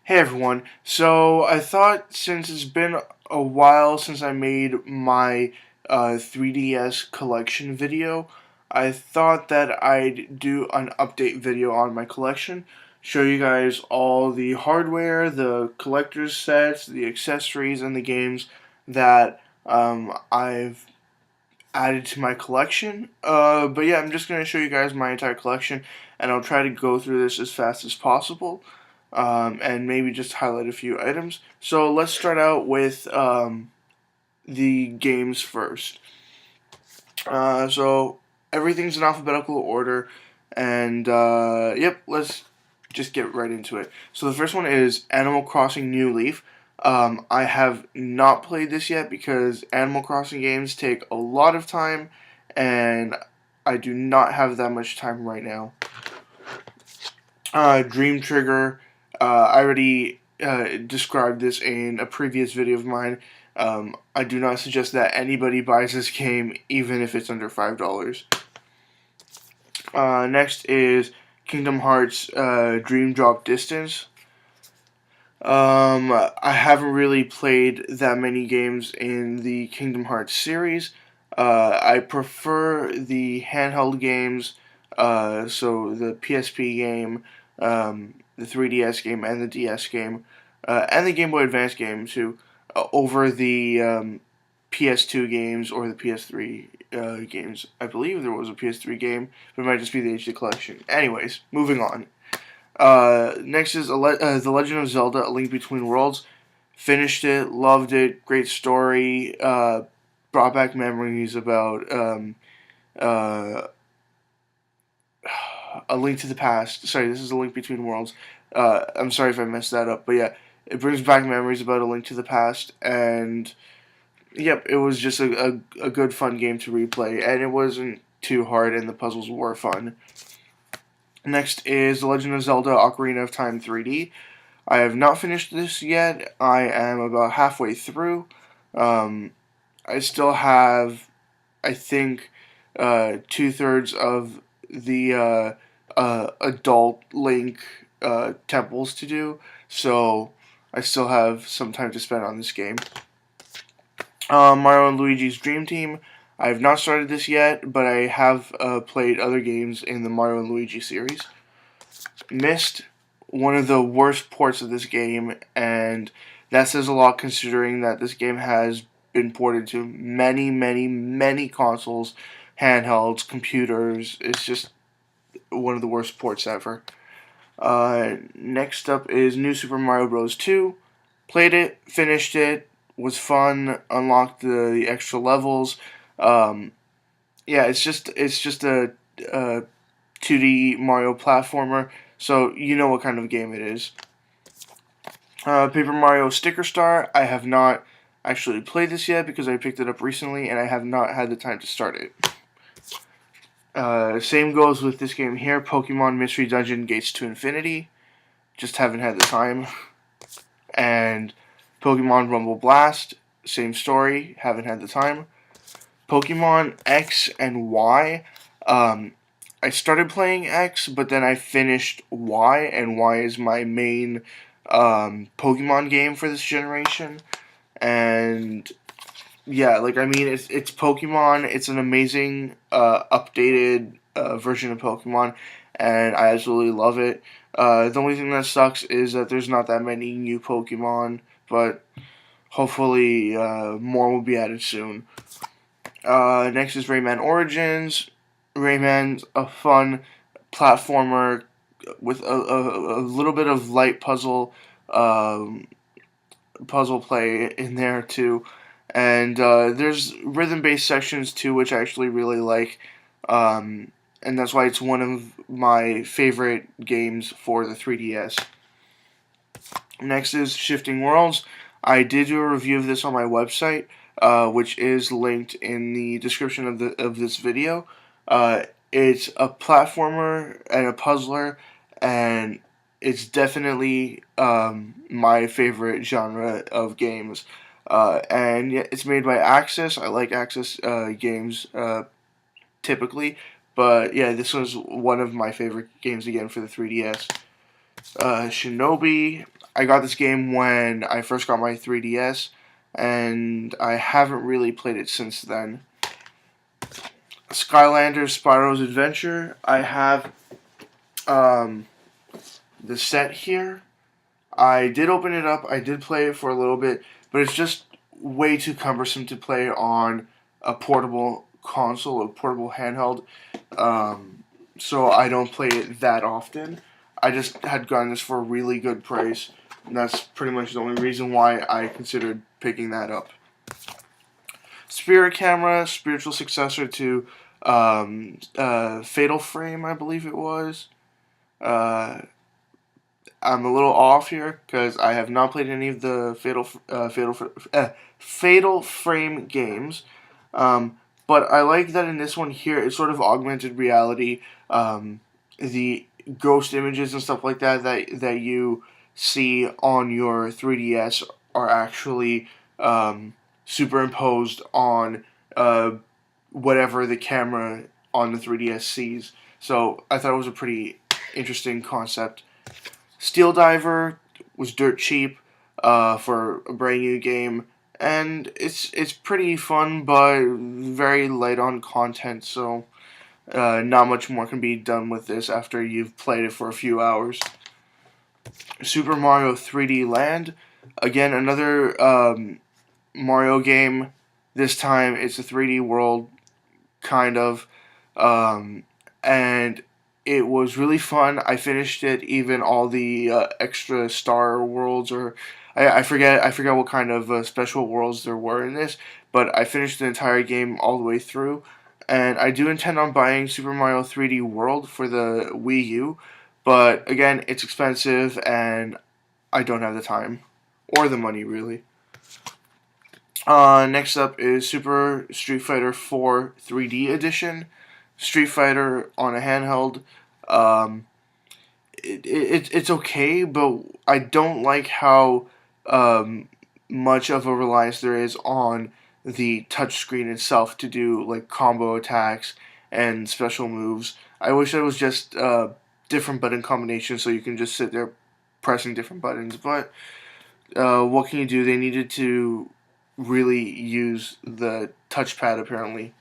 Hey everyone, so I thought since it's been a while since I made my 3DS collection video, I thought that I'd do an update video on my collection, show you guys all the hardware, the collector's sets, the accessories, and the games that I've added to my collection. But yeah, I'm just going to show you guys my entire collection, and I'll try to go through this as fast as possible, and maybe just highlight a few items. So let's start out with the games first. So everything's in alphabetical order, and yep, let's just get right into it. So the first one is Animal Crossing New Leaf. I have not played this yet because Animal Crossing games take a lot of time, and I do not have that much time right now. Dream Trigger. I already described this in a previous video of mine. I do not suggest that anybody buys this game, even if it's under $5. Next is Kingdom Hearts Dream Drop Distance. I haven't really played that many games in the Kingdom Hearts series. I prefer the handheld games, so the PSP game, the 3DS game, and the DS game, and the Game Boy Advance game too, over the PS2 games or the PS3 games. I believe there was a PS3 game, but it might just be the HD collection. Anyways, moving on. Next is The Legend of Zelda: A Link Between Worlds. Finished it, loved it, great story. Brought back memories about A Link to the Past. Sorry, this is A Link Between Worlds. I'm sorry if I messed that up, but yeah, it brings back memories about A Link to the Past, and yep, it was just a good fun game to replay, and it wasn't too hard, and the puzzles were fun. Next is The Legend of Zelda: Ocarina of Time 3D. I have not finished this yet. I am about halfway through. I still have, I think, 2/3 of the adult Link temples to do, so I still have some time to spend on this game. Mario and Luigi's Dream Team. I have not started this yet, but I have played other games in the Mario and Luigi series. Myst, one of the worst ports of this game, and that says a lot considering that this game has been ported to many, many, many consoles, handhelds, computers. It's just one of the worst ports ever. Next up is New Super Mario Bros. 2. Played it, finished it, was fun, unlocked the extra levels. Yeah, it's just a 2D Mario platformer, so you know what kind of game it is. Paper Mario Sticker Star. I have not actually played this yet because I picked it up recently and I have not had the time to start it. Same goes with this game here, Pokemon Mystery Dungeon Gates to Infinity. Just haven't had the time. And Pokemon Rumble Blast, same story, haven't had the time. Pokemon X and Y. I started playing X, but then I finished Y, and Y is my main Pokemon game for this generation. And yeah, like I mean, it's Pokemon. It's an amazing updated version of Pokemon, and I absolutely love it. The only thing that sucks is that there's not that many new Pokemon, but hopefully more will be added soon. Next is Rayman Origins. Rayman's a fun platformer with a little bit of light puzzle play in there too, and there's rhythm-based sections too, which I actually really like, and that's why it's one of my favorite games for the 3DS. Next is Shifting Worlds. I did do a review of this on my website, which is linked in the description of this video. It's a platformer and a puzzler, and it's definitely my favorite genre of games. And yeah, it's made by Axis. I like Axis games typically, but yeah, this was one of my favorite games again for the 3DS. Shinobi. I got this game when I first got my 3DS, and I haven't really played it since then. Skylanders Spyro's Adventure. I have um, the set here. I did open it up. I did play it for a little bit, but it's just way too cumbersome to play on a portable console, a portable handheld. So I don't play it that often. I just had gotten this for a really good price, and that's pretty much the only reason why I considered picking that up. Spirit Camera, spiritual successor to Fatal Frame, I believe it was. Uh, I'm a little off here because I have not played any of the Fatal Frame games. But I like that in this one here, it's sort of augmented reality. The ghost images and stuff like that you see on your 3DS are actually superimposed on whatever the camera on the 3DS sees. So I thought it was a pretty interesting concept. Steel Diver was dirt cheap for a brand new game, and it's pretty fun, but very light on content. So not much more can be done with this after you've played it for a few hours. Super Mario 3D Land, again another Mario game. This time it's a 3D world, kind of, and it was really fun. I finished it, even all the extra star worlds, or I forget what kind of special worlds there were in this, but I finished the entire game all the way through. And I do intend on buying Super Mario 3D World for the Wii U, but again, it's expensive and I don't have the time or the money really. Next up is Super Street Fighter 4 3D Edition. Street Fighter on a handheld. Um, it's okay, but I don't like how much of a reliance there is on the touchscreen itself to do like combo attacks and special moves. I wish it was just different button combinations so you can just sit there pressing different buttons. But what can you do? They needed to really use the touchpad apparently.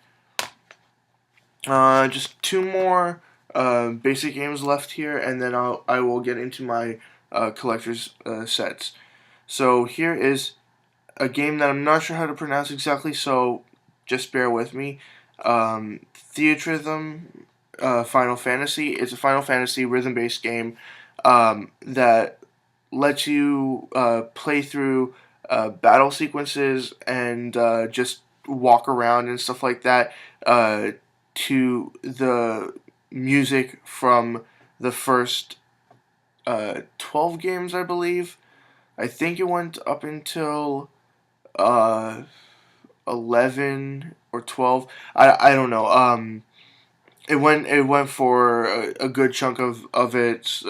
Just two more basic games left here, and then I will get into my collector's sets. So here is a game that I'm not sure how to pronounce exactly, so just bear with me. Theatrhythm Final Fantasy. It's a Final Fantasy rhythm-based game that lets you play through battle sequences and just walk around and stuff like that to the music from the first 12 games, I believe. I think it went up until uh, 11 or 12. I don't know. It went for a good chunk of its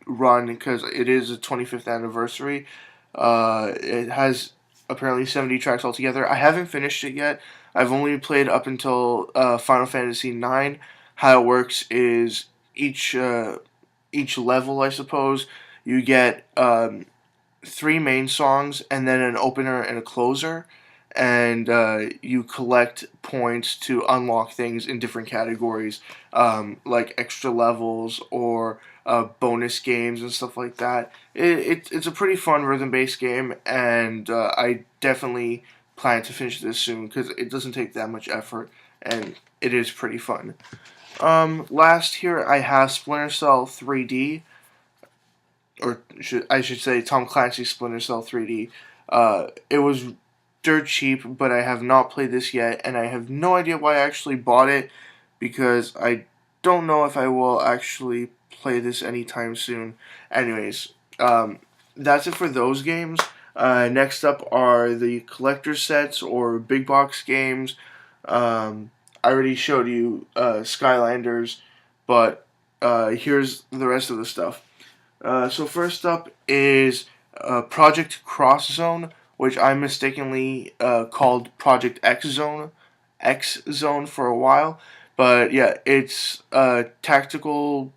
run because it is a 25th anniversary. It has apparently 70 tracks altogether. I haven't finished it yet. I've only played up until Final Fantasy IX. How it works is each level, I suppose, you get three main songs and then an opener and a closer, and you collect points to unlock things in different categories, like extra levels or bonus games and stuff like that. It's a pretty fun rhythm-based game, and I definitely plan to finish this soon because it doesn't take that much effort, and it is pretty fun. Last here I have Splinter Cell 3D, or I should say Tom Clancy's Splinter Cell 3D. It was dirt cheap, but I have not played this yet, and I have no idea why I actually bought it, because I don't know if I will actually play this anytime soon. Anyways, that's it for those games. Next up are the collector sets or big box games. I already showed you Skylanders, but here's the rest of the stuff. So first up is Project Cross Zone, which I mistakenly called Project X Zone for a while. But yeah, it's a tactical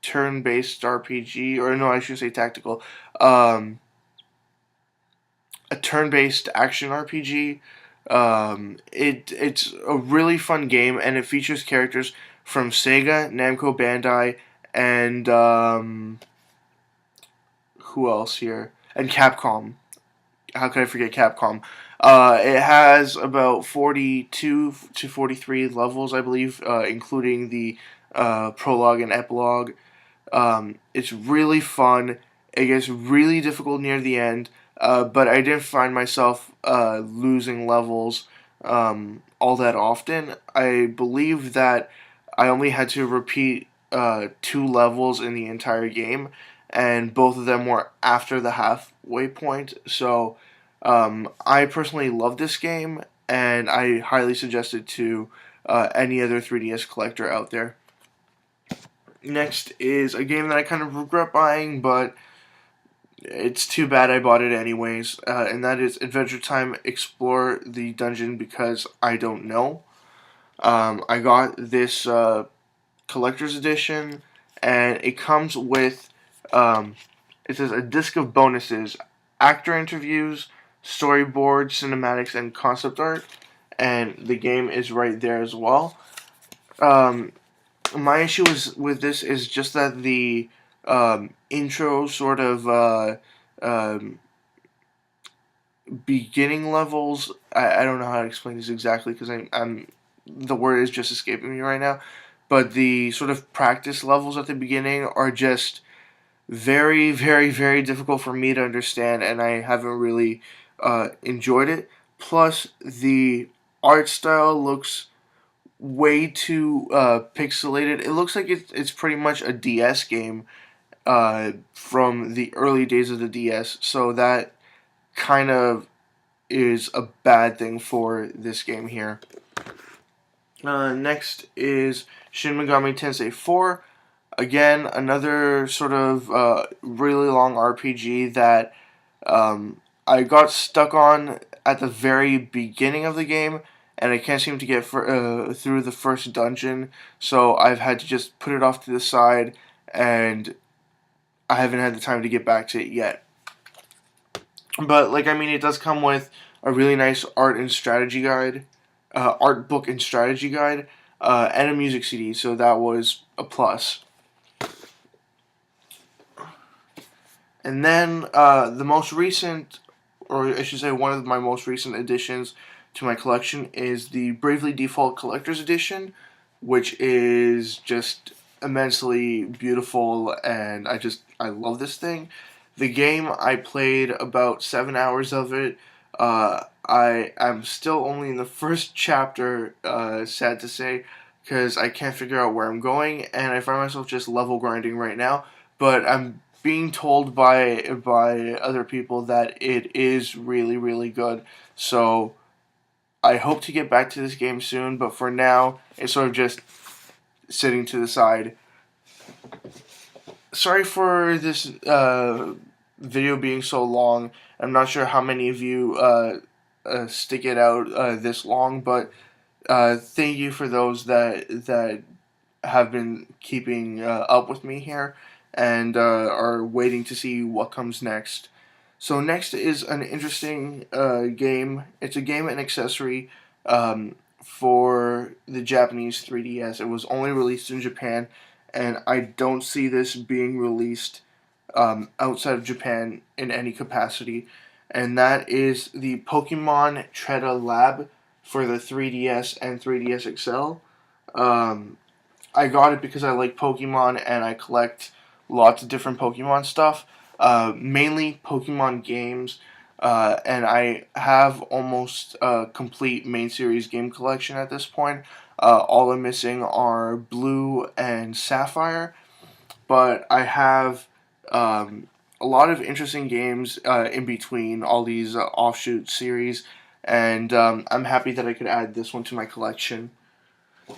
turn-based RPG, or no, I should say tactical. A turn-based action RPG. It's a really fun game, and it features characters from Sega, Namco Bandai, and who else here? And Capcom. How could I forget Capcom? It has about 42 to 43 levels, I believe, including the prologue and epilogue. It's really fun. It gets really difficult near the end, but I didn't find myself losing levels all that often. I believe that I only had to repeat 2 levels in the entire game, and both of them were after the halfway point. So I personally love this game, and I highly suggest it to any other 3DS collector out there. Next is a game that I kind of regret buying, but it's too bad I bought it anyways, and that is Adventure Time Explore the Dungeon Because I Don't Know. I got this collector's edition, and it comes with, it says a disc of bonuses, actor interviews, storyboard, cinematics, and concept art, and the game is right there as well. My issue with this is just that the intro sort of um, beginning levels. I don't know how to explain this exactly because I'm the word is just escaping me right now. But the sort of practice levels at the beginning are just very, very, very difficult for me to understand, and I haven't really enjoyed it. Plus, the art style looks way too pixelated. It looks like it's pretty much a DS game from the early days of the DS, so that kind of is a bad thing for this game here. Next is Shin Megami Tensei 4. Again, another sort of really long RPG that I got stuck on at the very beginning of the game, and I can't seem to get through the first dungeon, so I've had to just put it off to the side, and I haven't had the time to get back to it yet. But, like, I mean, it does come with a really nice art and strategy guide, art book and strategy guide, and a music CD, so that was a plus. And then the most recent, or I should say one of my most recent additions to my collection is the Bravely Default Collector's Edition, which is just immensely beautiful, and I love this thing. The game, I played about 7 hours of it. I'm still only in the first chapter, sad to say, because I can't figure out where I'm going, and I find myself just level grinding right now. But I'm being told by other people that it is really, really good. So I hope to get back to this game soon, but for now, it's sort of just sitting to the side. Sorry for this video being so long. I'm not sure how many of you stick it out this long, but thank you for those that have been keeping up with me here and are waiting to see what comes next. So next is an interesting game. It's a game and accessory for the Japanese 3DS. It was only released in Japan, and I don't see this being released outside of Japan in any capacity. And that is the Pokemon Treta Lab for the 3DS and 3DS XL. I got it because I like Pokemon and I collect lots of different Pokemon stuff, mainly Pokemon games, and I have almost a complete main series game collection at this point. All I'm missing are Blue and Sapphire, but I have a lot of interesting games in between all these offshoot series, and I'm happy that I could add this one to my collection.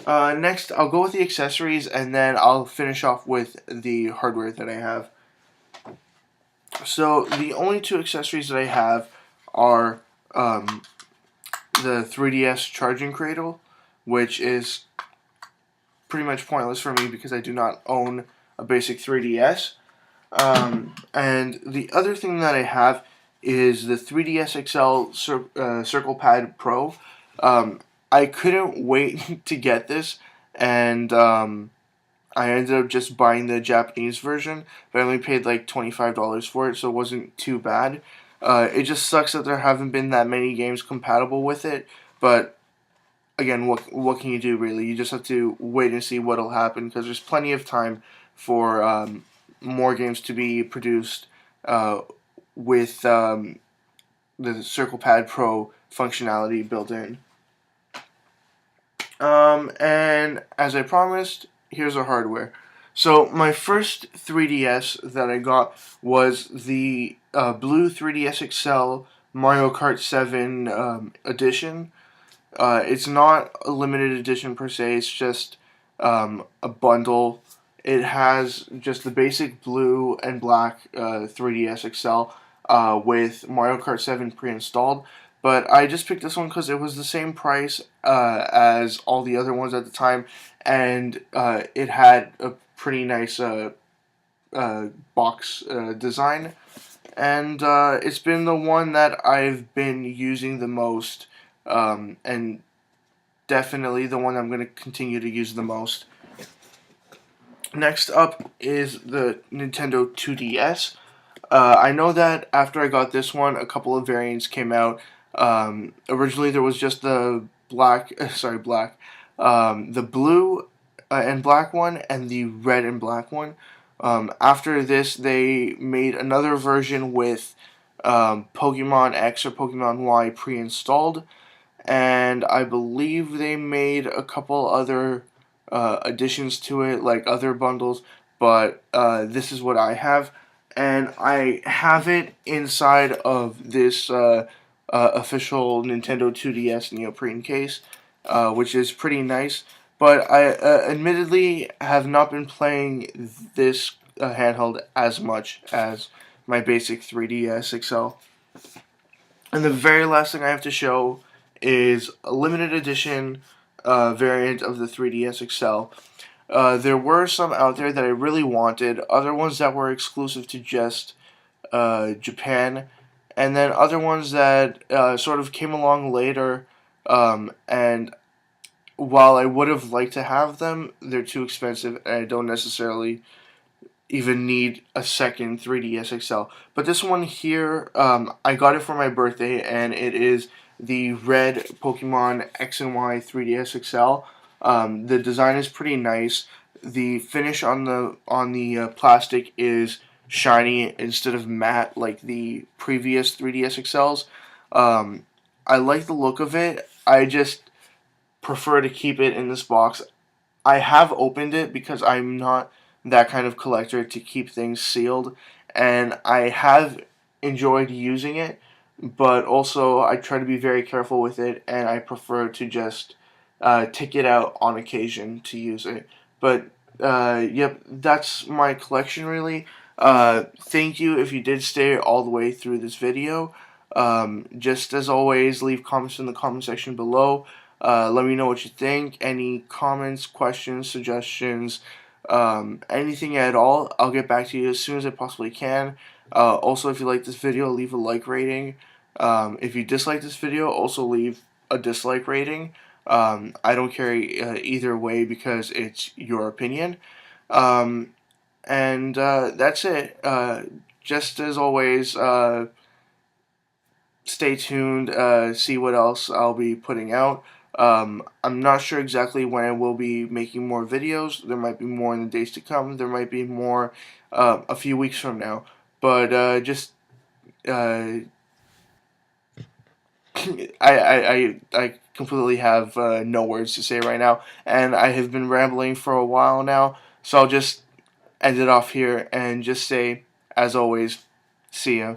Next, I'll go with the accessories, and then I'll finish off with the hardware that I have. So, the only two accessories that I have are the 3DS charging cradle, which is pretty much pointless for me because I do not own a basic 3DS. And the other thing that I have is the 3DS XL Circle Pad Pro. I couldn't wait to get this, and I ended up just buying the Japanese version, but I only paid like $25 for it, so it wasn't too bad. It just sucks that there haven't been that many games compatible with it, but again, what can you do really? You just have to wait and see what'll happen, because there's plenty of time for more games to be produced with the Circle Pad Pro functionality built in. And as I promised, here's our hardware. So my first 3DS that I got was the blue 3DS XL Mario Kart 7 edition. It's not a limited edition per se, it's just a bundle. It has just the basic blue and black 3DS XL with Mario Kart 7 pre-installed. But I just picked this one because it was the same price as all the other ones at the time, and it had a pretty nice box design. And it's been the one that I've been using the most, and definitely the one I'm going to continue to use the most. Next up is the Nintendo 2DS. I know that after I got this one, a couple of variants came out. Originally, there was just the the blue and black one, and the red and black one. After this, they made another version with Pokemon X or Pokemon Y pre-installed, and I believe they made a couple other additions to it, like other bundles, but this is what I have, and I have it inside of this official Nintendo 2DS neoprene case, which is pretty nice, but I admittedly have not been playing this handheld as much as my basic 3DS XL. And the very last thing I have to show is a limited edition variant of the 3DS XL. There were some out there that I really wanted, other ones that were exclusive to just Japan, and then other ones that sort of came along later, and while I would have liked to have them, they're too expensive, and I don't necessarily even need a second 3DS XL. But this one here, I got it for my birthday, and it is the red Pokemon X and Y 3DS XL. The design is pretty nice. The finish on the plastic is shiny instead of matte like the previous 3DS XLs. I like the look of it. I just prefer to keep it in this box. I have opened it because I'm not that kind of collector to keep things sealed, and I have enjoyed using it, but also I try to be very careful with it, and I prefer to just take it out on occasion to use it. But yep, that's my collection really. Thank you if you did stay all the way through this video. Just as always, leave comments in the comment section below. Let me know what you think. Any comments, questions, suggestions, anything at all, I'll get back to you as soon as I possibly can. Also, if you like this video, leave a like rating. If you dislike this video, also leave a dislike rating. I don't care either way because it's your opinion. And that's it. Just as always, stay tuned, see what else I'll be putting out. I'm not sure exactly when I will be making more videos. There might be more in the days to come. There might be more a few weeks from now. But just I completely have no words to say right now, and I have been rambling for a while now. So I'll just end it off here and just say, as always, see ya.